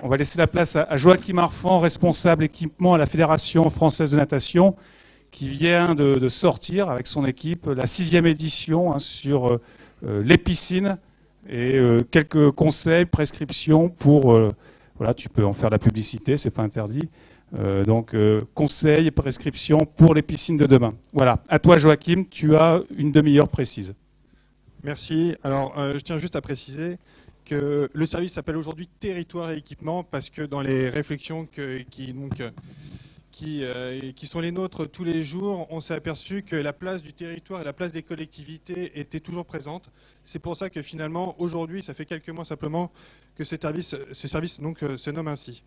on va laisser la place à Joachim Arfan, responsable équipement à la Fédération française de natation, qui vient de sortir avec son équipe la 6e édition hein, sur les piscines et quelques conseils, prescriptions pour... voilà, tu peux en faire de la publicité, c'est pas interdit. Donc, conseils et prescriptions pour les piscines de demain. Voilà. À toi, Joachim, tu as une demi-heure précise. Merci. Alors, je tiens juste à préciser que le service s'appelle aujourd'hui territoire et équipement parce que dans les réflexions qui sont les nôtres tous les jours, on s'est aperçu que la place du territoire et la place des collectivités étaient toujours présentes. C'est pour ça que finalement, aujourd'hui, ça fait quelques mois simplement que ce service donc, se nomme ainsi.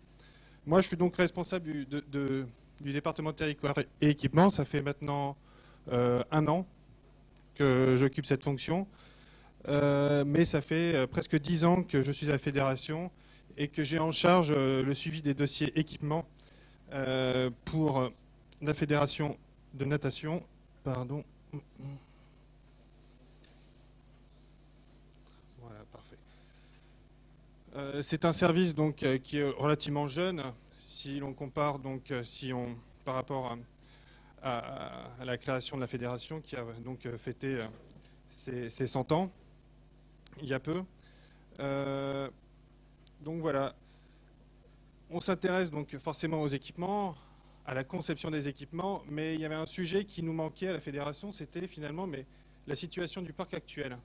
Moi, je suis donc responsable du département territoire et équipement. Ça fait maintenant 1 an que j'occupe cette fonction. Mais ça fait presque 10 ans que je suis à la fédération et que j'ai en charge le suivi des dossiers équipements pour la fédération de natation. Pardon. Voilà, parfait. C'est un service donc qui est relativement jeune si l'on compare donc par rapport à la création de la fédération qui a donc fêté ses 100 ans. Il y a peu. Donc voilà. On s'intéresse donc forcément aux équipements, à la conception des équipements, mais il y avait un sujet qui nous manquait à la fédération, c'était finalement la situation du parc actuel.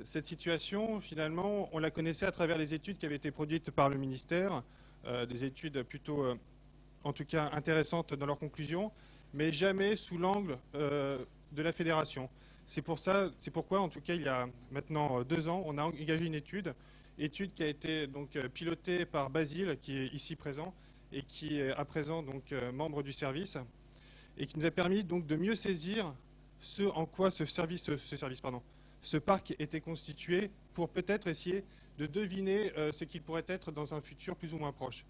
Cette situation, finalement, on la connaissait à travers les études qui avaient été produites par le ministère, des études plutôt, en tout cas, intéressantes dans leurs conclusions, mais jamais sous l'angle de la fédération. C'est pourquoi, en tout cas, il y a maintenant 2 ans, on a engagé une étude qui a été donc pilotée par Basile, qui est ici présent et qui est à présent donc membre du service, et qui nous a permis donc de mieux saisir ce en quoi ce parc était constitué, pour peut-être essayer de deviner ce qu'il pourrait être dans un futur plus ou moins proche.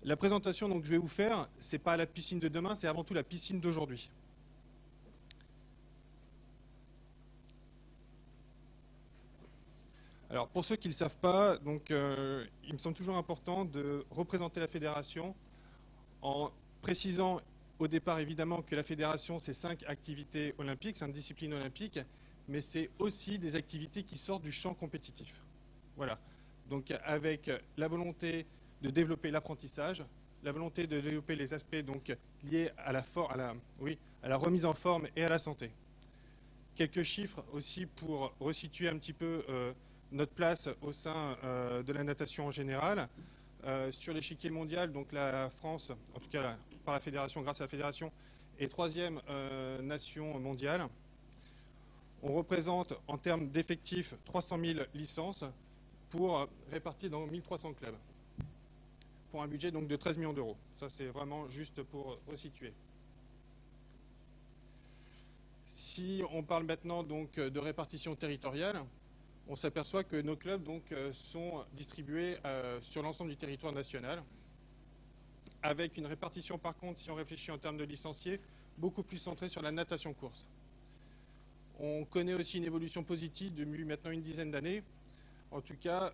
La présentation donc, que je vais vous faire, ce n'est pas la piscine de demain, c'est avant tout la piscine d'aujourd'hui. Alors, pour ceux qui ne le savent pas, donc, il me semble toujours important de représenter la fédération en précisant au départ évidemment que la fédération, c'est 5 activités olympiques, 5 disciplines olympiques, mais c'est aussi des activités qui sortent du champ compétitif. Voilà. Donc, avec la volonté de développer l'apprentissage, la volonté de développer les aspects donc, liés à la remise en forme et à la santé. Quelques chiffres aussi pour resituer un petit peu notre place au sein de la natation en général. Sur l'échiquier mondial, donc la France, en tout cas par la fédération, grâce à la fédération, est 3e nation mondiale. On représente en termes d'effectifs 300 000 licences pour répartir dans 1300 clubs, pour un budget donc de 13 millions d'euros. Ça, c'est vraiment juste pour resituer. Si on parle maintenant donc de répartition territoriale, on s'aperçoit que nos clubs donc, sont distribués sur l'ensemble du territoire national, avec une répartition par contre, si on réfléchit en termes de licenciés, beaucoup plus centrée sur la natation-course. On connaît aussi une évolution positive depuis maintenant une dizaine d'années. En tout cas,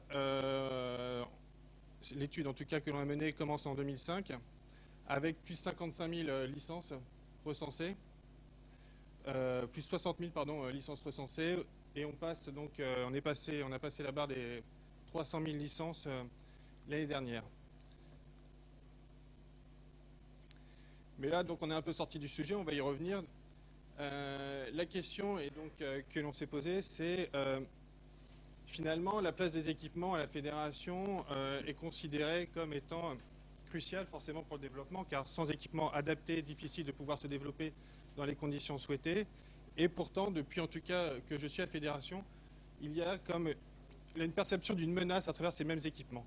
l'étude en tout cas que l'on a menée commence en 2005, avec plus de 55 000 licences recensées, plus 60 000 licences recensées. Et on passe donc, on a passé la barre des 300 000 licences l'année dernière. Mais là, donc, on est un peu sorti du sujet, on va y revenir. La question et donc, que l'on s'est posée, c'est finalement la place des équipements à la fédération est considérée comme étant cruciale forcément pour le développement, car sans équipement adapté, difficile de pouvoir se développer dans les conditions souhaitées. Et pourtant, depuis en tout cas que je suis à la fédération, il y a une perception d'une menace à travers ces mêmes équipements.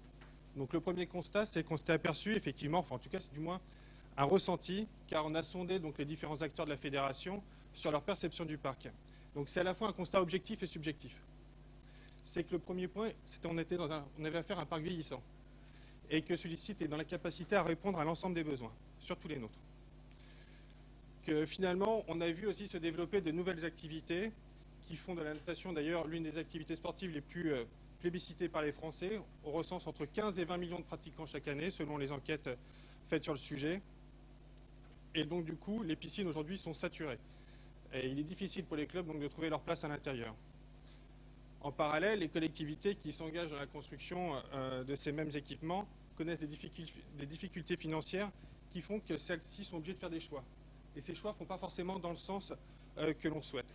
Donc le premier constat, c'est qu'on s'était aperçu effectivement, enfin en tout cas c'est du moins un ressenti, car on a sondé donc les différents acteurs de la fédération sur leur perception du parc. Donc c'est à la fois un constat objectif et subjectif. C'est que le premier point, c'était on avait affaire à un parc vieillissant, et que celui-ci était dans la capacité à répondre à l'ensemble des besoins, surtout les nôtres. Que finalement, on a vu aussi se développer de nouvelles activités qui font de la natation d'ailleurs l'une des activités sportives les plus plébiscité par les Français. On recense entre 15 et 20 millions de pratiquants chaque année, selon les enquêtes faites sur le sujet. Et donc, du coup, les piscines aujourd'hui sont saturées. Et il est difficile pour les clubs donc, de trouver leur place à l'intérieur. En parallèle, les collectivités qui s'engagent dans la construction de ces mêmes équipements connaissent des difficultés financières qui font que celles-ci sont obligées de faire des choix. Et ces choix ne font pas forcément dans le sens que l'on souhaite.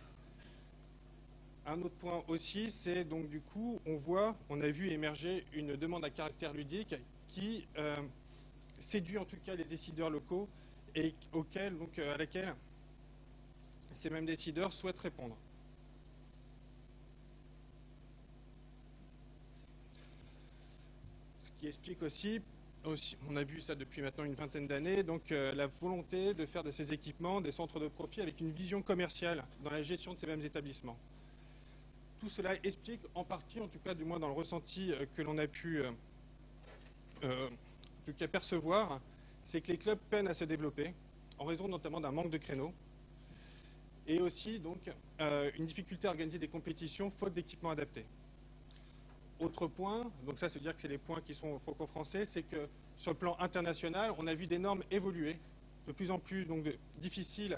Un autre point aussi, c'est donc du coup, on a vu émerger une demande à caractère ludique qui séduit en tout cas les décideurs locaux et à laquelle ces mêmes décideurs souhaitent répondre. Ce qui explique aussi, on a vu ça depuis maintenant une vingtaine d'années, donc la volonté de faire de ces équipements des centres de profit avec une vision commerciale dans la gestion de ces mêmes établissements. Tout cela explique en partie, en tout cas du moins dans le ressenti que l'on a pu en tout cas percevoir, c'est que les clubs peinent à se développer en raison notamment d'un manque de créneaux et aussi donc une difficulté à organiser des compétitions faute d'équipements adaptés. Autre point, donc ça, c'est dire que c'est les points qui sont franco-français, c'est que sur le plan international, on a vu des normes évoluer, de plus en plus donc, difficiles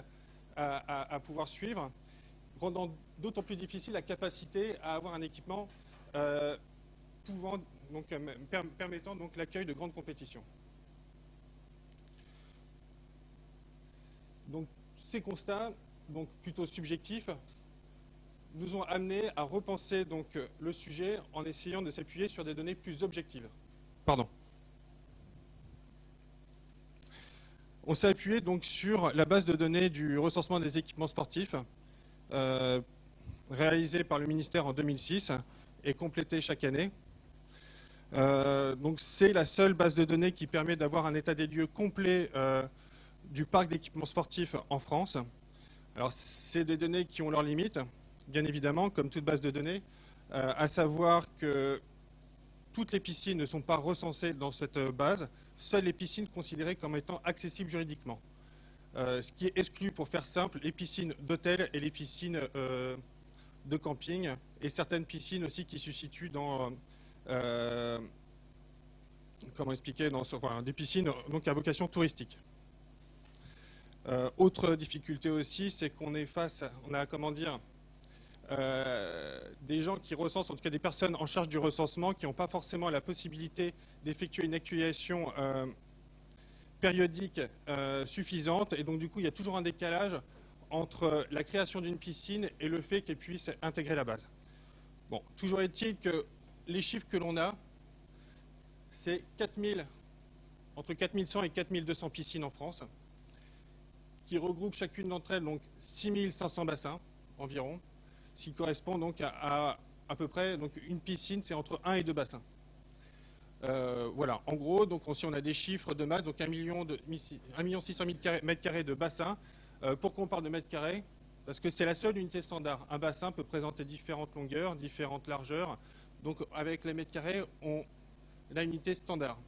à pouvoir suivre, rendant d'autant plus difficile la capacité à avoir un équipement permettant donc l'accueil de grandes compétitions. Donc ces constats, donc plutôt subjectifs, nous ont amené à repenser donc le sujet en essayant de s'appuyer sur des données plus objectives. Pardon. On s'est appuyé donc sur la base de données du recensement des équipements sportifs réalisée par le ministère en 2006 et complétée chaque année. Donc c'est la seule base de données qui permet d'avoir un état des lieux complet du parc d'équipements sportifs en France. Alors c'est des données qui ont leurs limites, bien évidemment, comme toute base de données, à savoir que toutes les piscines ne sont pas recensées dans cette base, seules les piscines considérées comme étant accessibles juridiquement. Ce qui est exclu, pour faire simple, les piscines d'hôtel et les piscines de camping, et certaines piscines aussi qui se situent dans, comment expliquer, des piscines donc à vocation touristique. Autre difficulté aussi, c'est qu'on est on a comment dire, des gens qui recensent, en tout cas des personnes en charge du recensement, qui n'ont pas forcément la possibilité d'effectuer une actualisation périodique suffisante, et donc du coup il y a toujours un décalage entre la création d'une piscine et le fait qu'elle puisse intégrer la base. Bon, toujours est-il que les chiffres que l'on a, c'est entre 4100 et 4200 piscines en France, qui regroupent chacune d'entre elles donc 6500 bassins environ, ce qui correspond donc à peu près donc une piscine, c'est entre 1 et 2 bassins. Voilà, en gros, donc si on a des chiffres de masse, donc 1 600 000 mètres carrés de bassins. Pourquoi on parle de mètres carrés? Parce que c'est la seule unité standard. Un bassin peut présenter différentes longueurs, différentes largeurs. Donc avec les mètres carrés, on a une unité standard.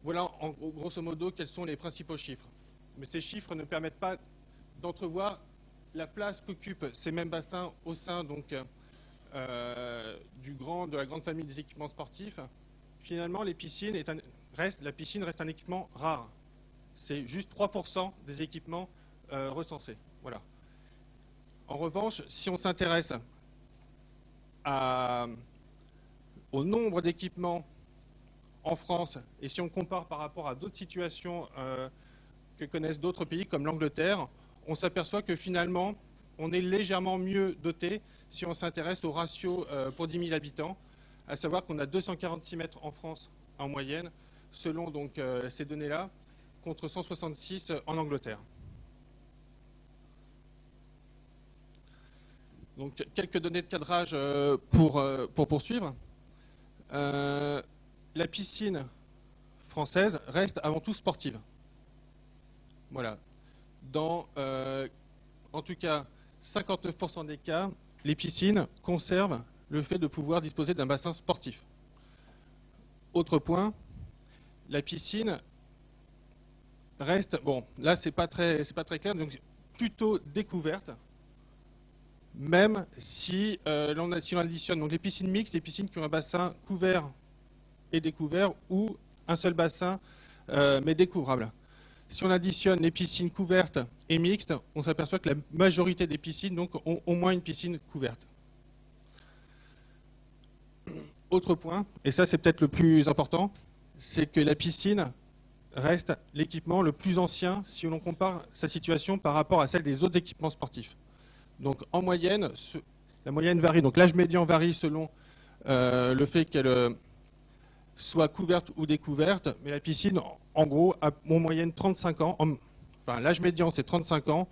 Voilà, grosso modo, quels sont les principaux chiffres. Mais ces chiffres ne permettent pas d'entrevoir la place qu'occupent ces mêmes bassins au sein donc, de la grande famille des équipements sportifs. Finalement, la piscine reste un équipement rare. C'est juste 3% des équipements recensés. Voilà. En revanche, si on s'intéresse au nombre d'équipements en France, et si on compare par rapport à d'autres situations que connaissent d'autres pays comme l'Angleterre, on s'aperçoit que finalement, on est légèrement mieux doté si on s'intéresse au ratio pour 10 000 habitants, à savoir qu'on a 246 mètres en France en moyenne, selon donc, ces données-là, contre 166 en Angleterre. Donc, quelques données de cadrage pour poursuivre. La piscine française reste avant tout sportive. Voilà. Dans, en tout cas, 59% des cas, les piscines conservent le fait de pouvoir disposer d'un bassin sportif. Autre point, la piscine reste, bon, là c'est pas très clair, donc plutôt découverte, même si, si on additionne donc les piscines mixtes, les piscines qui ont un bassin couvert et découvert, ou un seul bassin mais découvrable. Si on additionne les piscines couvertes et mixtes, on s'aperçoit que la majorité des piscines donc, ont au moins une piscine couverte. Autre point, et ça c'est peut-être le plus important, c'est que la piscine reste l'équipement le plus ancien si l'on compare sa situation par rapport à celle des autres équipements sportifs. Donc en moyenne, la moyenne varie, donc l'âge médian varie selon le fait qu'elle soit couverte ou découverte, mais la piscine, en gros, a en moyenne 35 ans. Enfin, l'âge médian, c'est 35 ans,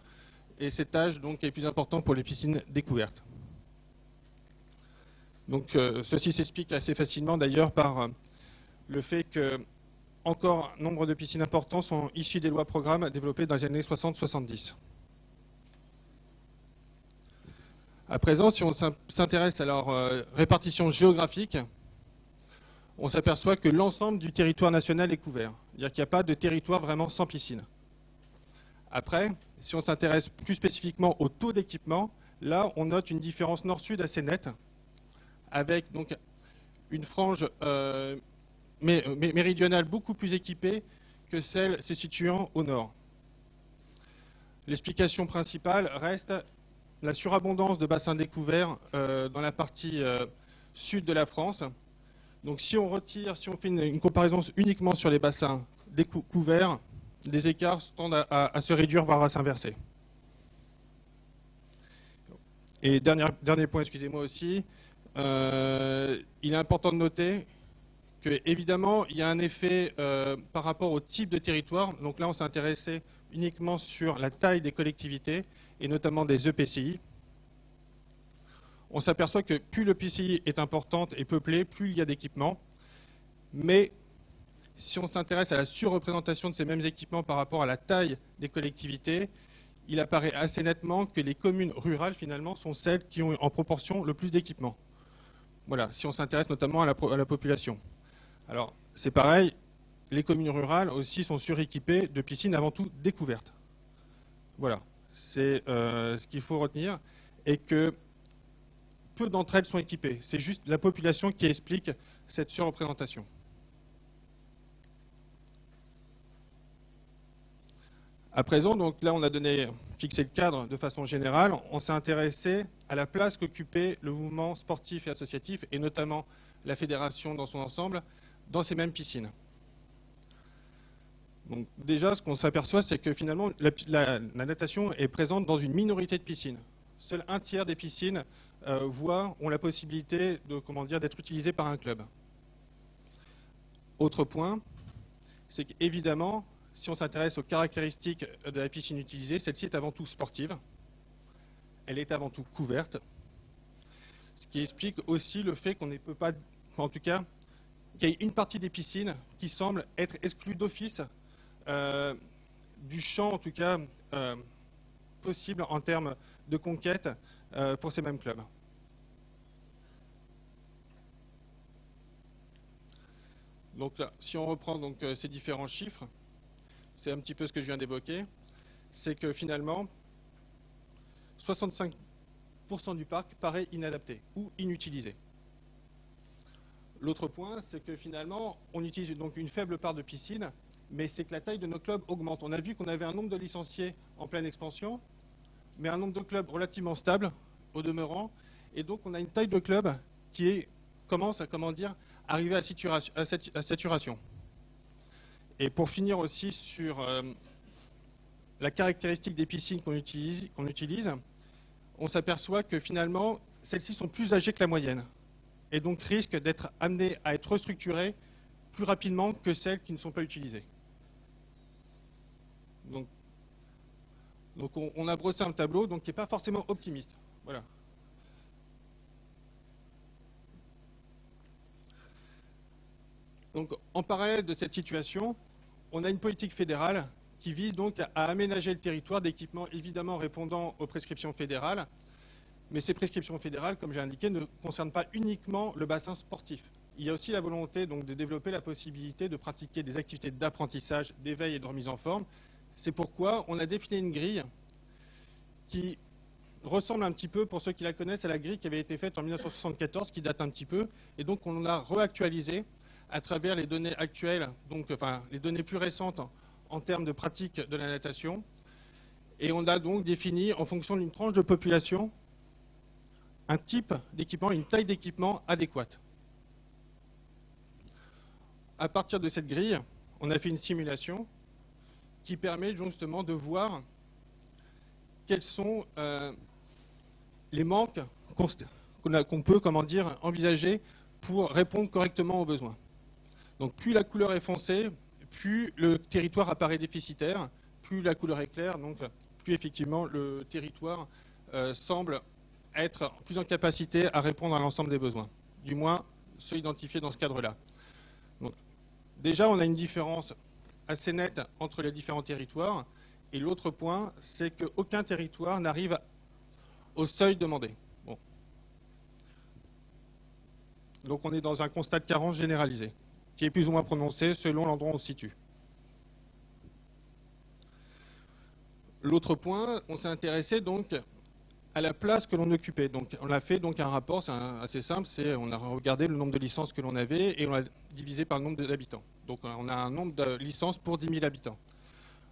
et cet âge donc, est plus important pour les piscines découvertes. Donc, ceci s'explique assez facilement, d'ailleurs, par le fait que encore nombre de piscines importants sont issues des lois programmes développées dans les années 60-70. À présent, si on s'intéresse à leur répartition géographique, on s'aperçoit que l'ensemble du territoire national est couvert. C'est-à-dire qu'il n'y a pas de territoire vraiment sans piscine. Après, si on s'intéresse plus spécifiquement au taux d'équipement, là, on note une différence nord-sud assez nette, avec donc une frange méridionale beaucoup plus équipée que celle se situant au nord. L'explication principale reste la surabondance de bassins découverts dans la partie sud de la France. Donc si on fait une comparaison uniquement sur les bassins couverts, les écarts tendent à se réduire, voire à s'inverser. Et dernier point, excusez-moi aussi, il est important de noter que évidemment il y a un effet par rapport au type de territoire. Donc là on s'est intéressé uniquement sur la taille des collectivités et notamment des EPCI. On s'aperçoit que plus l'EPCI est importante et peuplée, plus il y a d'équipements. Mais si on s'intéresse à la surreprésentation de ces mêmes équipements par rapport à la taille des collectivités, il apparaît assez nettement que les communes rurales, finalement, sont celles qui ont en proportion le plus d'équipements. Voilà, si on s'intéresse notamment à la population. Alors, c'est pareil, les communes rurales aussi sont suréquipées de piscines avant tout découvertes. Voilà, c'est ce qu'il faut retenir. Et que peu d'entre elles sont équipées. C'est juste la population qui explique cette surreprésentation. À présent, donc là, on a fixé le cadre de façon générale. On s'est intéressé à la place qu'occupait le mouvement sportif et associatif, et notamment la fédération dans son ensemble, dans ces mêmes piscines. Donc déjà, ce qu'on s'aperçoit, c'est que finalement, la natation est présente dans une minorité de piscines. Seul un tiers des piscines ont la possibilité d'être utilisées par un club. Autre point, c'est qu'évidemment, si on s'intéresse aux caractéristiques de la piscine utilisée, celle-ci est avant tout sportive. Elle est avant tout couverte. Ce qui explique aussi le fait qu'on ne peut pas, en tout cas, qu'il y ait une partie des piscines qui semble être exclue d'office du champ, en tout cas, possible en termes de conquête pour ces mêmes clubs. Donc là, si on reprend donc, ces différents chiffres, c'est un petit peu ce que je viens d'évoquer, c'est que finalement, 65% du parc paraît inadapté ou inutilisé. L'autre point, c'est que finalement, on utilise donc une faible part de piscines, mais c'est que la taille de nos clubs augmente. On a vu qu'on avait un nombre de licenciés en pleine expansion, mais un nombre de clubs relativement stable au demeurant, et donc on a une taille de club qui commence à, arriver à saturation. Et pour finir aussi sur la caractéristique des piscines qu'on utilise, on s'aperçoit que finalement, celles-ci sont plus âgées que la moyenne, et donc risquent d'être amenées à être restructurées plus rapidement que celles qui ne sont pas utilisées. Donc on a brossé un tableau qui n'est pas forcément optimiste. Voilà. Donc en parallèle de cette situation, on a une politique fédérale qui vise donc à aménager le territoire d'équipements évidemment répondant aux prescriptions fédérales. Mais ces prescriptions fédérales, comme j'ai indiqué, ne concernent pas uniquement le bassin sportif. Il y a aussi la volonté donc, de développer la possibilité de pratiquer des activités d'apprentissage, d'éveil et de remise en forme. C'est pourquoi on a défini une grille qui ressemble un petit peu, pour ceux qui la connaissent, à la grille qui avait été faite en 1974, qui date un petit peu, et donc on l'a réactualisée à travers les données actuelles, donc enfin les données plus récentes en termes de pratique de la natation, et on a donc défini en fonction d'une tranche de population un type d'équipement, une taille d'équipement adéquate. À partir de cette grille, on a fait une simulation qui permet justement de voir quels sont les manques qu'on peut, envisager pour répondre correctement aux besoins. Donc plus la couleur est foncée, plus le territoire apparaît déficitaire, plus la couleur est claire, donc plus effectivement le territoire semble être plus en capacité à répondre à l'ensemble des besoins, du moins ceux identifiés dans ce cadre-là. Donc, déjà, on a une différence assez nette entre les différents territoires, et l'autre point, c'est qu'aucun territoire n'arrive au seuil demandé. Bon. Donc on est dans un constat de carence généralisé, qui est plus ou moins prononcé selon l'endroit où on se situe. L'autre point, on s'est intéressé donc à la place que l'on occupait. Donc on a fait donc un rapport, c'est assez simple, on a regardé le nombre de licences que l'on avait et on l'a divisé par le nombre d'habitants. Donc on a un nombre de licences pour 10 000 habitants.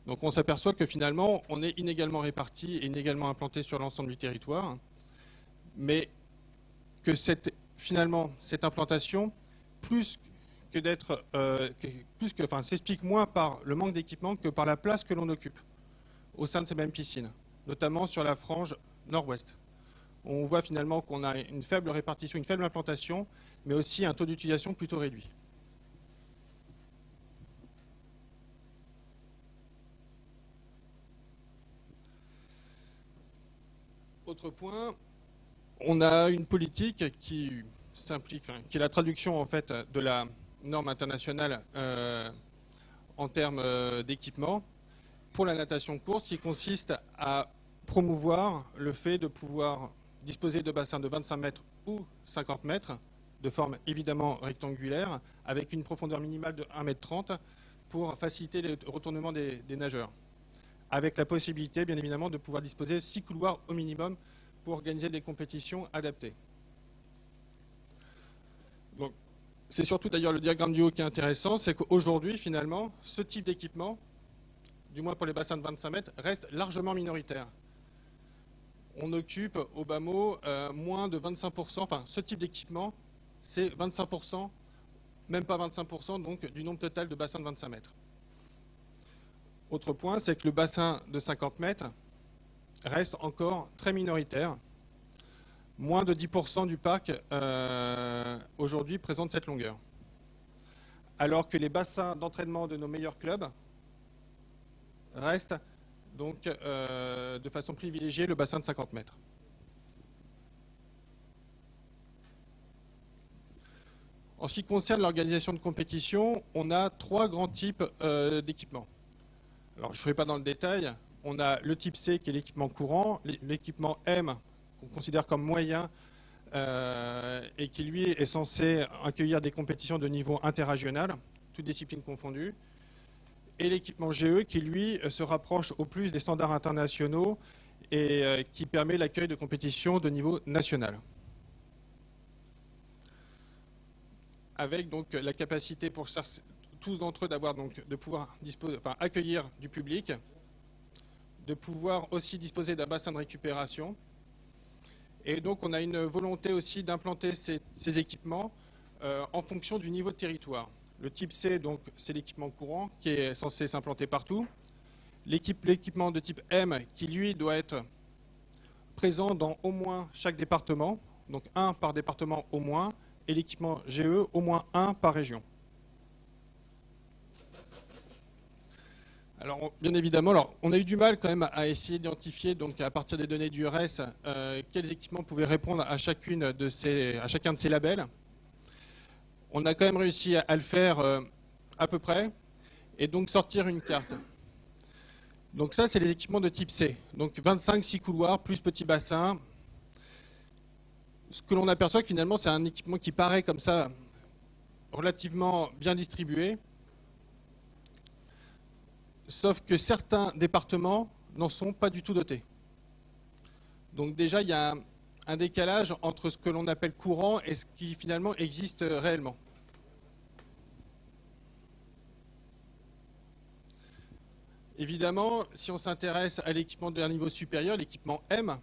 Donc on s'aperçoit que finalement on est inégalement répartis et inégalement implantés sur l'ensemble du territoire, mais que finalement cette implantation, s'explique moins par le manque d'équipement que par la place que l'on occupe au sein de ces mêmes piscines, notamment sur la frange nord-ouest. On voit finalement qu'on a une faible répartition, une faible implantation, mais aussi un taux d'utilisation plutôt réduit. Autre point, on a une politique qui est la traduction en fait de la norme internationale en termes d'équipement pour la natation course, qui consiste à promouvoir le fait de pouvoir disposer de bassins de 25 mètres ou 50 mètres, de forme évidemment rectangulaire, avec une profondeur minimale de 1,30 m pour faciliter le retournement des nageurs, avec la possibilité bien évidemment de pouvoir disposer de 6 couloirs au minimum pour organiser des compétitions adaptées. Donc, c'est surtout d'ailleurs le diagramme du haut qui est intéressant, c'est qu'aujourd'hui finalement ce type d'équipement, du moins pour les bassins de 25 mètres, reste largement minoritaire. On occupe au bas mot moins de 25%, enfin ce type d'équipement c'est 25%, même pas 25% donc du nombre total de bassins de 25 mètres. Autre point, c'est que le bassin de 50 mètres reste encore très minoritaire. Moins de 10% du parc aujourd'hui présente cette longueur. Alors que les bassins d'entraînement de nos meilleurs clubs restent donc de façon privilégiée le bassin de 50 mètres. En ce qui concerne l'organisation de compétition, on a 3 grands types d'équipements. Alors je ne ferai pas dans le détail, on a le type C qui est l'équipement courant, l'équipement M qu'on considère comme moyen et qui lui est censé accueillir des compétitions de niveau interrégional, toutes disciplines confondues, et l'équipement GE qui lui se rapproche au plus des standards internationaux et qui permet l'accueil de compétitions de niveau national. Avec donc la capacité pour tous d'entre eux de pouvoir accueillir du public, de pouvoir aussi disposer d'un bassin de récupération. Et donc on a une volonté aussi d'implanter ces équipements en fonction du niveau de territoire. Le type C, donc, c'est l'équipement courant qui est censé s'implanter partout. L'équipement de type M qui, lui, doit être présent dans au moins chaque département, donc 1 par département au moins, et l'équipement GE au moins 1 par région. Alors, bien évidemment, on a eu du mal quand même à essayer d'identifier, donc à partir des données du RES, quels équipements pouvaient répondre à chacun de ces labels. On a quand même réussi à le faire à peu près, et donc sortir une carte. Donc ça, c'est les équipements de type C. Donc 25, 6 couloirs, plus petit bassin. Ce que l'on aperçoit que finalement, c'est un équipement qui paraît comme ça relativement bien distribué. Sauf que certains départements n'en sont pas du tout dotés. Donc déjà, il y a un décalage entre ce que l'on appelle courant et ce qui finalement existe réellement. Évidemment, si on s'intéresse à l'équipement d'un niveau supérieur, l'équipement M,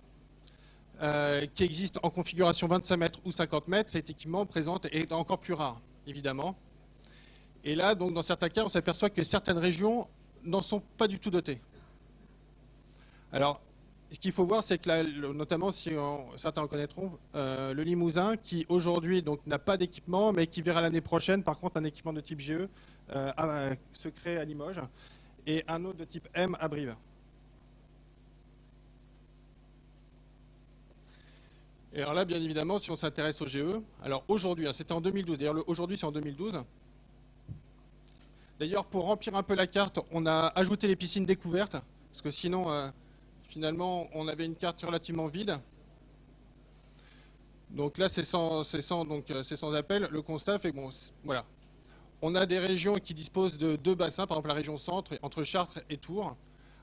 qui existe en configuration 25 mètres ou 50 mètres, cet équipement est encore plus rare, évidemment. Et là, donc, dans certains cas, on s'aperçoit que certaines régions n'en sont pas du tout dotées. Alors, ce qu'il faut voir, c'est que là, notamment, certains reconnaîtront, le Limousin, qui aujourd'hui n'a pas d'équipement, mais qui verra l'année prochaine, par contre, un équipement de type GE se créer à Limoges, et un autre de type M à Brive. Et alors là, bien évidemment, si on s'intéresse au GE, alors aujourd'hui, c'était en 2012, d'ailleurs aujourd'hui c'est en 2012. D'ailleurs, pour remplir un peu la carte, on a ajouté les piscines découvertes, parce que sinon, finalement, on avait une carte relativement vide. Donc là, c'est sans appel. Le constat fait que, bon, voilà. On a des régions qui disposent de 2 bassins, par exemple la région centre, entre Chartres et Tours.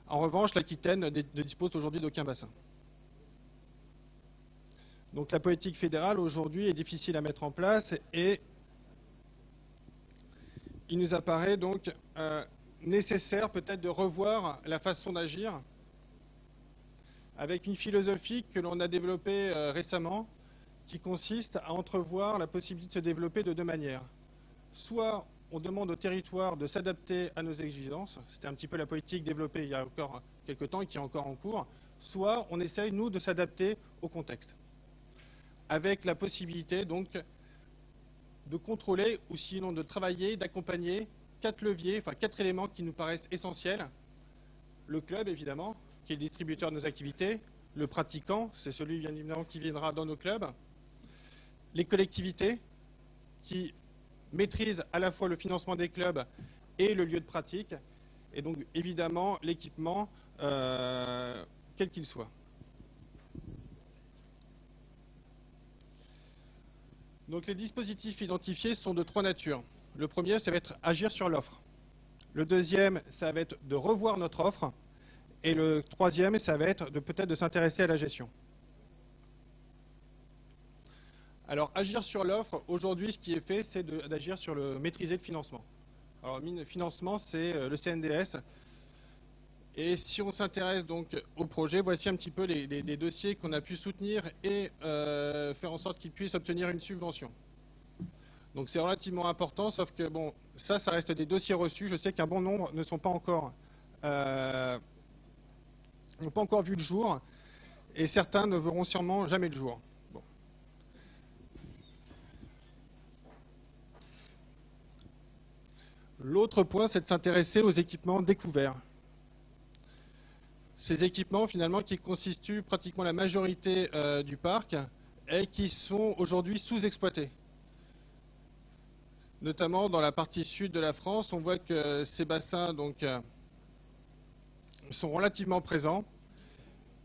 En revanche, l'Aquitaine ne dispose aujourd'hui d'aucun bassin. Donc la politique fédérale aujourd'hui est difficile à mettre en place et il nous apparaît donc nécessaire peut-être de revoir la façon d'agir avec une philosophie que l'on a développée récemment qui consiste à entrevoir la possibilité de se développer de 2 manières. Soit on demande au territoire de s'adapter à nos exigences, c'était un petit peu la politique développée il y a encore quelques temps et qui est encore en cours, soit on essaye, nous, de s'adapter au contexte, avec la possibilité donc de contrôler ou sinon de travailler, d'accompagner 4 leviers, enfin 4 éléments qui nous paraissent essentiels. Le club, évidemment, qui est le distributeur de nos activités, le pratiquant, c'est celui bien évidemment qui viendra dans nos clubs, les collectivités qui maîtrisent à la fois le financement des clubs et le lieu de pratique, et donc évidemment l'équipement, quel qu'il soit. Donc les dispositifs identifiés sont de 3 natures. Le premier, ça va être agir sur l'offre. Le deuxième, ça va être de revoir notre offre. Et le troisième, ça va être peut-être de s'intéresser à la gestion. Alors, agir sur l'offre, aujourd'hui, ce qui est fait, c'est d'agir sur maîtriser le financement. Alors, le financement, c'est le CNDS. Et si on s'intéresse donc au projet, voici un petit peu les dossiers qu'on a pu soutenir et faire en sorte qu'ils puissent obtenir une subvention. Donc c'est relativement important, sauf que bon, ça reste des dossiers reçus. Je sais qu'un bon nombre ne sont pas encore, n'ont pas encore vu le jour, et certains ne verront sûrement jamais le jour. Bon. L'autre point, c'est de s'intéresser aux équipements découverts. Ces équipements, finalement, qui constituent pratiquement la majorité du parc et qui sont aujourd'hui sous-exploités. Notamment dans la partie sud de la France, on voit que ces bassins donc, sont relativement présents.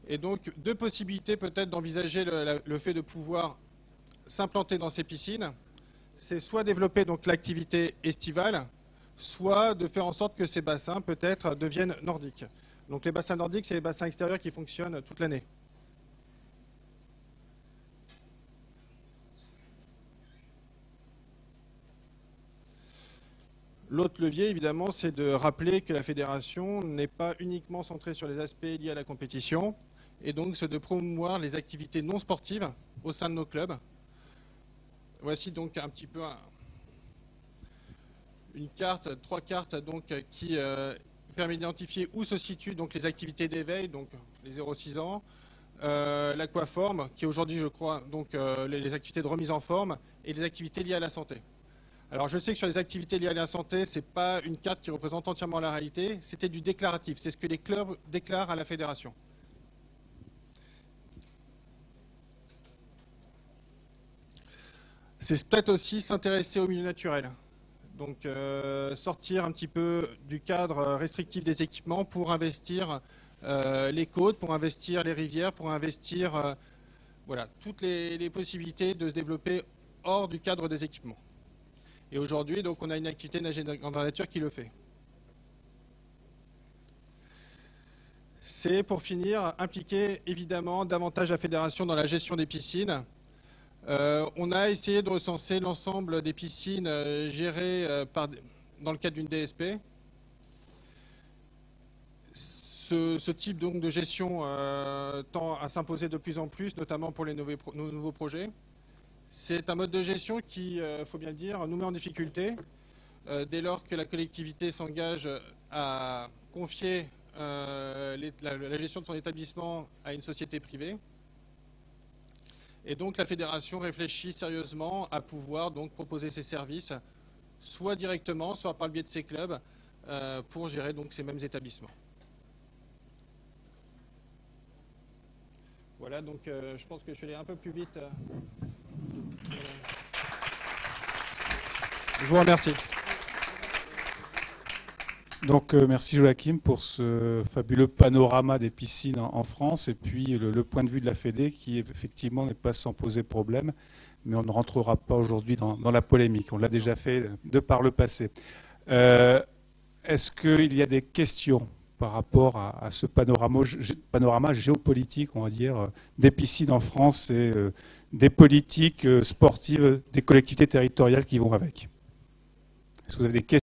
Et donc, 2 possibilités peut-être d'envisager le fait de pouvoir s'implanter dans ces piscines. C'est soit développer donc l'activité estivale, soit de faire en sorte que ces bassins peut-être deviennent nordiques. Donc les bassins nordiques, c'est les bassins extérieurs qui fonctionnent toute l'année. L'autre levier, évidemment, c'est de rappeler que la fédération n'est pas uniquement centrée sur les aspects liés à la compétition, et donc c'est de promouvoir les activités non sportives au sein de nos clubs. Voici donc un petit peu une carte, 3 cartes donc, qui permet d'identifier où se situent donc, les activités d'éveil, donc les 0-6 ans, l'aquaforme, qui est aujourd'hui, je crois, donc, les activités de remise en forme, et les activités liées à la santé. Alors je sais que sur les activités liées à la santé, ce n'est pas une carte qui représente entièrement la réalité, c'était du déclaratif, c'est ce que les clubs déclarent à la fédération. C'est peut-être aussi s'intéresser au milieu naturel. Donc sortir un petit peu du cadre restrictif des équipements pour investir les côtes, pour investir les rivières, pour investir voilà, toutes les possibilités de se développer hors du cadre des équipements. Et aujourd'hui, donc, on a une activité nager dans la nature qui le fait. c'est pour finir impliquer évidemment davantage la fédération dans la gestion des piscines. On a essayé de recenser l'ensemble des piscines gérées dans le cadre d'une DSP. Ce type donc de gestion tend à s'imposer de plus en plus, notamment pour les nouveaux projets. C'est un mode de gestion qui, il faut bien le dire, nous met en difficulté dès lors que la collectivité s'engage à confier la gestion de son établissement à une société privée. Et donc la fédération réfléchit sérieusement à pouvoir donc proposer ses services, soit directement, soit par le biais de ses clubs, pour gérer donc ces mêmes établissements. Voilà, donc je pense que je vais aller un peu plus vite. Je vous remercie. Donc merci Joachim pour ce fabuleux panorama des piscines en France et puis le point de vue de la Fédé qui effectivement n'est pas sans poser problème, mais on ne rentrera pas aujourd'hui dans la polémique. On l'a déjà fait de par le passé. Est-ce qu'il y a des questions par rapport à ce panorama géopolitique, on va dire, des piscines en France et des politiques sportives des collectivités territoriales qui vont avec? Est-ce que vous avez des questions ?